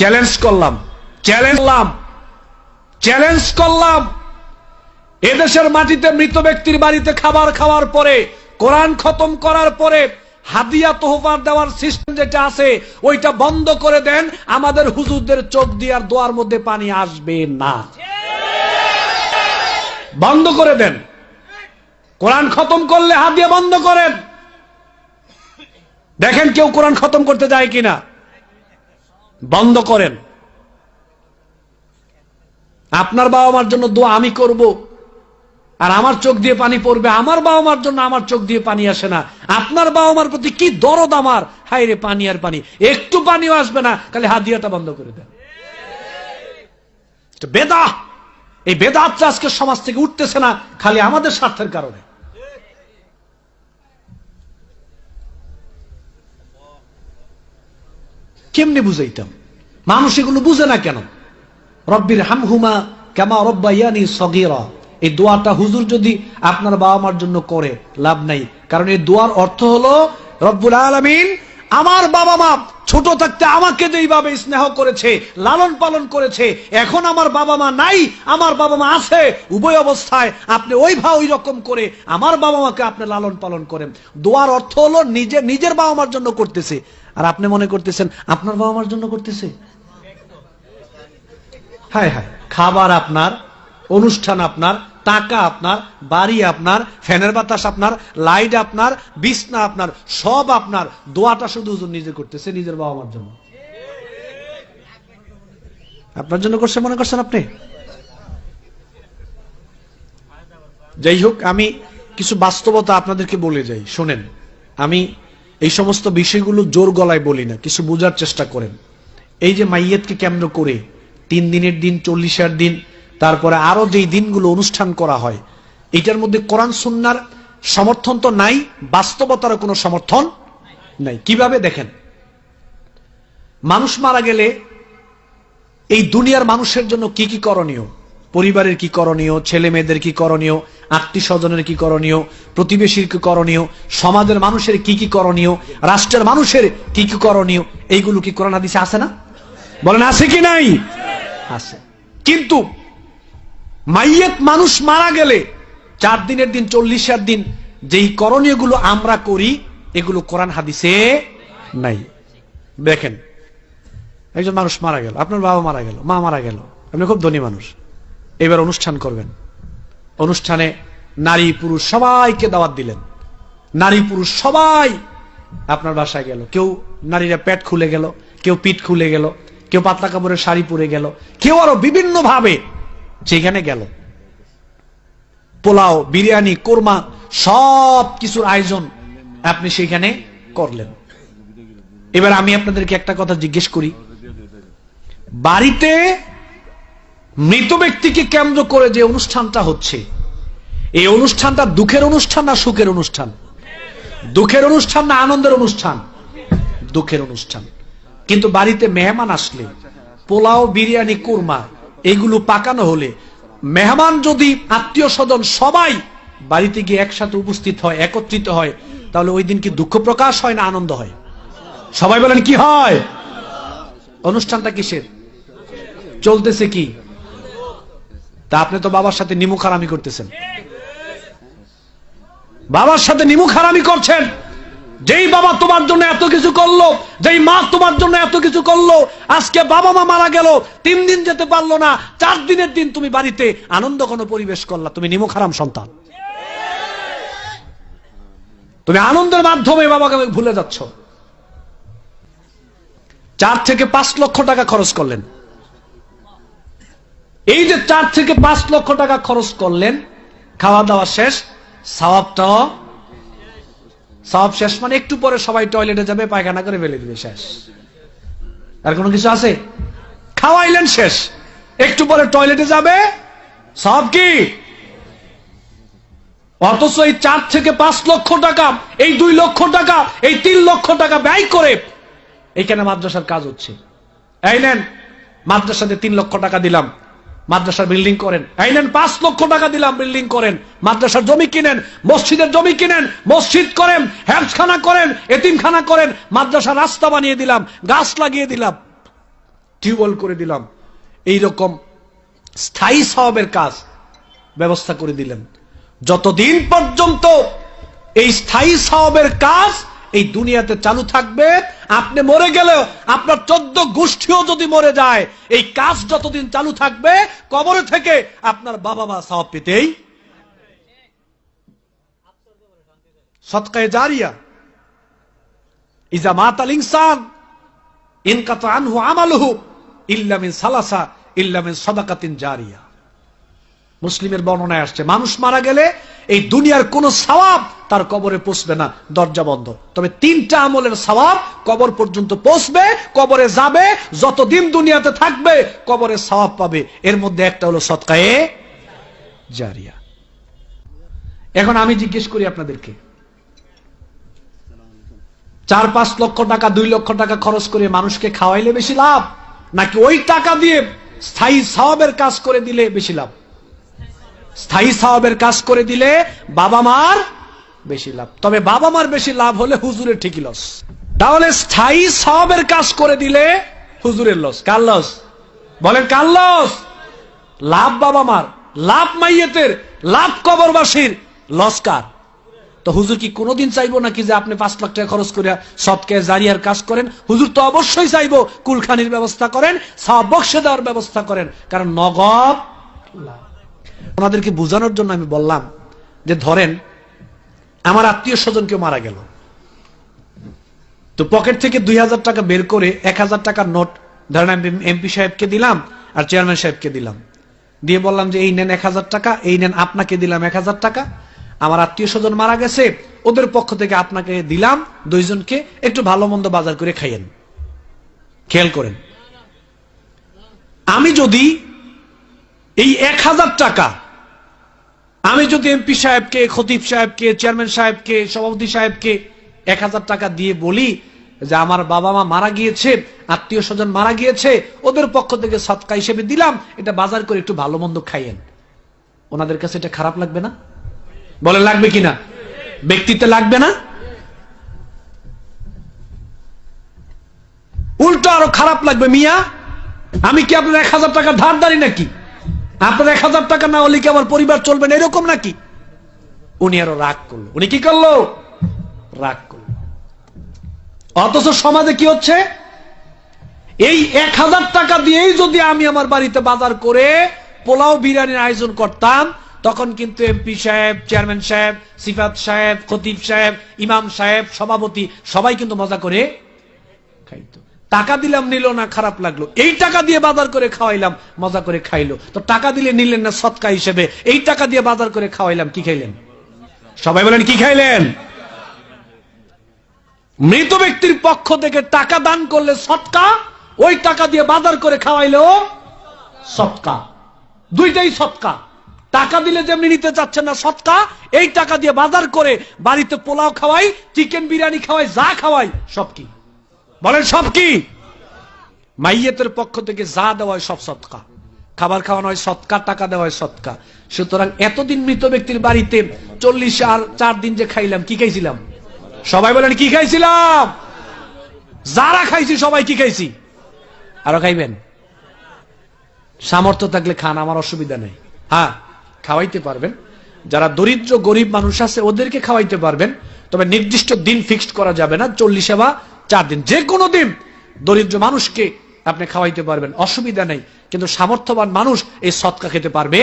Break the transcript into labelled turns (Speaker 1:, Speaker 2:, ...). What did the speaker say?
Speaker 1: Challenge করলাম এদেশের মাটিতে মৃত ব্যক্তির বাড়িতে খাবার খাওয়ার পরে, কোরআন খতম করার পরে হাদিয়া তোহফা দেওয়ার সিস্টেম যেটা আছে ওইটা বন্ধ করে দেন। আমাদের হুজুরদের চোখ দিয়ে আর দোয়ার মধ্যে পানি আসবে না, বন্ধ করে দেন। কোরআন খতম করলে হাদিয়া বন্ধ করেন। দেখেন কেউ কোরআন খতম করতে যায় কিনা, বন্ধ করেন। আপনার বাবা মার জন্য দোয়া আমি করব, আর আমার চোখ দিয়ে পানি পড়বে। আমার বাবা মার জন্য আমার চোখ দিয়ে পানি আসে না। আপনার বাবা মার প্রতি কি দরদ আমার, হায় রে পানি আর পানি, একটু পানিও আসবে না, খালি হাদিয়াটা বন্ধ করে দেন। বেদাত, এই বেদাতটা আজকে সমাজ থেকে উঠতেছে না, খালি আমাদের স্বার্থের কারণে। কেমনে বুঝাইতাম, মানুষ এগুলো বুঝে না কেন? রব্বির হামহুমা কামা রব্বায়ানি সগীরা, এই দোয়াটা হুজুর যদি আপনার বাবা মার জন্য করে লাভ নাই, কারণ এই দোয়ার অর্থ হলো রব্বুল আলামিন আমার বাবা মা ছোট থাকতে আমাকে যেইভাবে স্নেহ করেছে, লালন পালন করেছে, এখন আমার বাবা মা নাই, আমার বাবা মা আছে, উভয় অবস্থায় আপনি ওই রকম করে আমার বাবা মাকে আপনি লালন পালন করেন। দোয়ার অর্থ হলো নিজের বাবা মার জন্য করতেছে, আর আপনি মনে করতেছেন আপনার বাবা মার জন্য করতেছে। হায় হায়, খাবার আপনার, অনুষ্ঠান আপনার, টাকা আপনার, বাড়ি আপনার, ফ্যানের বাতাস আপনার, লাইট আপনার, বিছনা আপনার, সব আপনার। দোয়াটা শুধু হুজুর নিজে করতেছে নিজের বাবা মার জন্য। আপনার জন্য করছে মনে করছেন আপনি? যাই হোক, আমি কিছু বাস্তবতা আপনাদেরকে বলে যাই, শোনেন। আমি এই সমস্ত বিষয়গুলো জোর গলায় বলি না, কিছু বোঝার চেষ্টা করেন। এই যে মাইয়াতকে কেন্দ্র করে 3 দিনের দিন, 40-এর দিন, তারপরে আরো যেই দিনগুলো অনুষ্ঠান করা হয়, এটার মধ্যে কোরআন সুন্নাহর সমর্থন তো নাই, বাস্তবতারও কোনো সমর্থন নাই। কিভাবে দেখেন, মানুষ মারা গেলে এই দুনিয়ার মানুষের জন্য কি কি করণীয়, পরিবারের কি করণীয়, ছেলে মেয়েদের কি করণীয়, আত্মীয় স্বজনের কি করণীয়, প্রতিবেশীর কি করণীয়, সমাজের মানুষের কি কি করণীয়, রাষ্ট্রের মানুষের কি কি করণীয়, এইগুলো কি কোরআন হাদিসে আছে না? বলেন আছে কি নাই? আছে। কিন্তু মাইয়াত মানুষ মারা গেলে 4 দিনের দিন, 40-এর দিন যেই করণীয়গুলো আমরা করি, এগুলো কোরআন হাদিসে নাই। দেখেন, একজন মানুষ মারা গেল, আপনার বাবা মারা গেল, মা মারা গেল, আপনি খুব ধনী মানুষ, এবার অনুষ্ঠান করবেন। অনুষ্ঠানে নারী পুরুষ সবাইকে দাওয়াত দিলেন, নারী পুরুষ সবাই আপনার বাসায় গেল। কেউ নারীরা পেট খুলে গেল, কেউ পিঠ খুলে গেল, কেউ পাতলা কাপড়ের শাড়ি পরে গেল, কেউ আরো বিভিন্ন ভাবে সেখানে গেল। পোলাও, বিরিয়ানি, কোরমা, সব কিছুর আয়োজন আপনি সেখানে করলেন। এবার আমি আপনাদেরকে একটা কথা জিজ্ঞেস করি, বাড়িতে মৃত ব্যক্তিকে কেন্দ্র করে যে অনুষ্ঠানটা হচ্ছে, এই অনুষ্ঠানটা দুঃখের অনুষ্ঠান না সুখের অনুষ্ঠান? দুঃখের অনুষ্ঠান না আনন্দের অনুষ্ঠান? দুঃখের অনুষ্ঠান। কিন্তু বাড়িতে মেহমান আসলে পোলাও, বিরিয়ানি, কুরমা এগুলো পাকানো হলে, মেহমান যদি আত্মীয় স্বজন সবাই বাড়িতে গিয়ে একসাথে উপস্থিত হয়, একত্রিত হয়, তাহলে ওই দিন কি দুঃখ প্রকাশ হয় না আনন্দ হয়? সবাই বলেন কি হয়? অনুষ্ঠানটা কিসের চলতেছে? কি তা? আপনি তো বাবার সাথে নিমুখ হারামি করতেছেন, বাবার সাথে নিমুখ হারামি করছেন। যেই বাবা তোমার জন্য এত কিছু করলো, যেই মা তোমার জন্য এত কিছু করলো, আজকে বাবা মা মারা গেল, 3 দিন যেতে পারলো না, 4 দিনের দিন তুমি বাড়িতে আনন্দ কোনো পরিবেশ করলা, তুমি নিমুখ হারাম সন্তান। তুমি আনন্দের মাধ্যমে বাবাকে ভুলে যাচ্ছ। 4 থেকে 5 লক্ষ টাকা খরচ করলেন। এই যে 4 থেকে 5 লক্ষ টাকা খরচ করলেন, খাওয়া দাওয়া শেষ, সওয়াবটাও সব শেষ। মানে একটু পরে সবাই টয়লেটে যাবে, পায়খানা করে ফেলে দিবে, শেষ। আর কোনো কিছু আছে? খাওয়াইলেন শেষ, একটু পরে টয়লেটে যাবে, সব কি? অথচ এই 4 থেকে 5 লক্ষ টাকা, এই 2 লক্ষ টাকা, এই 3 লক্ষ টাকা ব্যয় করে এখানে মাদ্রাসার কাজ হচ্ছে। এই নেন, মাদ্রাসাতে 3 লক্ষ টাকা দিলাম, মাদ্রাসার বিল্ডিং করেন। এই নেন 5 লক্ষ টাকা দিলাম, বিল্ডিং করেন। মাদ্রাসার জমি কিনেন, মসজিদের জমি কিনেন, মসজিদ করেন, হেফজখানা করেন, এতিমখানা করেন, মাদ্রাসার রাস্তা বানিয়ে দিলাম, গাছ লাগিয়ে দিলাম। টিউবওয়েল করে দিলাম, এইরকম স্থায়ী সওয়াবের কাজ ব্যবস্থা করে দিলেন। যতদিন পর্যন্ত এই স্থায়ী সওয়াবের কাজ এই দুনিয়াতে চালু থাকবে, আপনি মরে গেলেও আপনার 14 গোষ্ঠীও যদি মরে যায়, এই কাজ যতদিন চালু থাকবে, কবরে থেকে আপনার বাবা মা সওয়াব পেতেই। সদকায়ে জারিয়া, ইজা মাতাল ইনসান ইনকাতা আনহু আমালুহু ইল্লা মিন সালাসা ইল্লা মিন সাদাকাতিন জারিয়া। মুসলিমের বর্ণনায় আসছে, মানুষ মারা গেলে এই দুনিয়ার কোন সওয়াব তার কবরে পৌঁছবে না, দরজা বন্ধ। তবে 3টা আমলের সওয়াব কবর পর্যন্ত পৌঁছবে, কবরে যাবে, যতদিন দুনিয়াতে থাকবে কবরে সওয়াব পাবে। এর মধ্যে একটা হলো সদকায়ে জারিয়া। এখন আমি জিজ্ঞেস করি আপনাদেরকে, 4-5 লক্ষ টাকা 2 লক্ষ টাকা খরচ করে মানুষকে খাওয়াইলে বেশি লাভ, নাকি ওই টাকা দিয়ে স্থায়ী সওয়াবের কাজ করে দিলে বেশি লাভ? স্থায়ী সওয়াবের কাজ করে দিলে বাবা মার বেশি লাভ। তবে বাবা মার বেশি লাভ হলে হুজুরের ঠিকই লস। তাহলে স্থায়ী সওয়াবের কাজ করে দিলে হুজুরের লস। কার লস বলেন? কার লস? লাভ বাবা মার, লাভ মাইয়েতের, লাভ কবরবাসীর, লস কার? তো হুজুর কি কোনোদিন চাইবো নাকি যে আপনি 5 লাখ টাকা খরচ করে সদকায়ে জারিয়ার কাজ করেন? হুজুর তো অবশ্যই চাইবো কুলখানির ব্যবস্থা করেন, সওয়াব বক্সে দেওয়ার ব্যবস্থা করেন, কারণ নগদ লাভ। ওনাদেরকে বোঝানোর জন্য আমি বললাম যে ধরেন আমার আত্মীয় স্বজন কেউ মারা গেল, তো পকেট থেকে 2000 টাকা বের করে 1000 টাকার নোট ধরেন আমি এমপি সাহেবকে দিলাম আর চেয়ারম্যান সাহেবকে দিলাম, দিয়ে বললাম যে এই নেন 1000 টাকা, এই নেন আপনাকে দিলাম 1000 টাকা, আমার আত্মীয় স্বজন মারা গেছে, ওদের পক্ষ থেকে আপনাকে দিলাম, 2 জনকে একটু ভালো মন্দ বাজার করে খাইয়েন। খেয়াল করেন, আমি যদি এই 1000 টাকা আমি যদি এমপি সাহেবকে, খতিব সাহেবকে, চেয়ারম্যান সাহেবকে, সভাপতি সাহেবকে 1000 টাকা দিয়ে বলি যে আমার বাবা মা মারা গিয়েছে, আত্মীয় স্বজন মারা গিয়েছে, ওদের পক্ষ থেকে সদকা হিসেবে দিলাম, এটা বাজার করে একটু ভালো মন্দ খাইয়েন, ওনাদের কাছে এটা খারাপ লাগবে না? বলে লাগবে কিনা? ব্যক্তিতে লাগবে না? উল্টো আরো খারাপ লাগবে। মিয়া, আমি কি আপনার 1000 টাকা ধারদারি নাকি? আপনার 1000 টাকা না হলে কি আমার পরিবার চলবে না, এরকম নাকি? উনি আরো রাগ করলো। উনি কি করলো? রাগ করলো। অথচ সমাজে কি হচ্ছে? এই 1000 টাকা দিয়েই যদি আমি আমার বাড়িতে বাজার করে পোলাও বিরিয়ানির আয়োজন করতাম, তখন কিন্তু এমপি সাহেব, চেয়ারম্যান সাহেব, সিফাত সাহেব, খতিব সাহেব, ইমাম সাহেব, সভাপতি সবাই কিন্তু মজা করে খাইতো। টাকা দিলাম, নিল না, খারাপ লাগলো। এই টাকা দিয়ে বাজার করে খাওয়াইলাম, মজা করে খাইলো। তো টাকা দিলে নিলেন না সদকা হিসেবে, এই টাকা দিয়ে বাজার করে খাওয়াইলাম, কি খাইলেন? সবাই বলেন কি খাইলেন? মৃত ব্যক্তির পক্ষ থেকে টাকা দান করলে সদকা, ওই টাকা দিয়ে বাজার করে খাওয়াইলেও সদকা, দুইটাই সদকা। টাকা দিলে যেমনি নিতে চাচ্ছেন না সদকা, এই টাকা দিয়ে বাজার করে বাড়িতে পোলাও খাওয়াই, চিকেন বিরিয়ানি খাওয়াই, যা খাওয়াই সব কি? বলেন সব কি? মাইয়েতের পক্ষ থেকে যা দেওয়া হয় সব সদকা। খাবার খাওয়ানো হয় সদকা, টাকা দেওয়া হয় সদকা। সুতরাং এতদিন মৃত ব্যক্তির বাড়িতে 40 আর 4 দিন যে খাইলাম, কি খাইছিলাম? সবাই বলেন কি খাইছিলাম? যারা খাইছি সবাই কি খাইছি? আরো খাইবেন? সামর্থ্য থাকলে খান, আমার অসুবিধা নেই। হ্যাঁ, খাওয়াইতে পারবেন। যারা দরিদ্র গরিব মানুষ আছে ওদেরকে খাওয়াইতে পারবেন, তবে নির্দিষ্ট দিন ফিক্সড করা যাবে না। 40 বা 4 দিন, যে কোনো দিন দরিদ্র মানুষকে আপনি খাওয়াইতে পারবেন, অসুবিধা নেই। কিন্তু সামর্থ্যবান মানুষ এই সদকা খেতে পারবে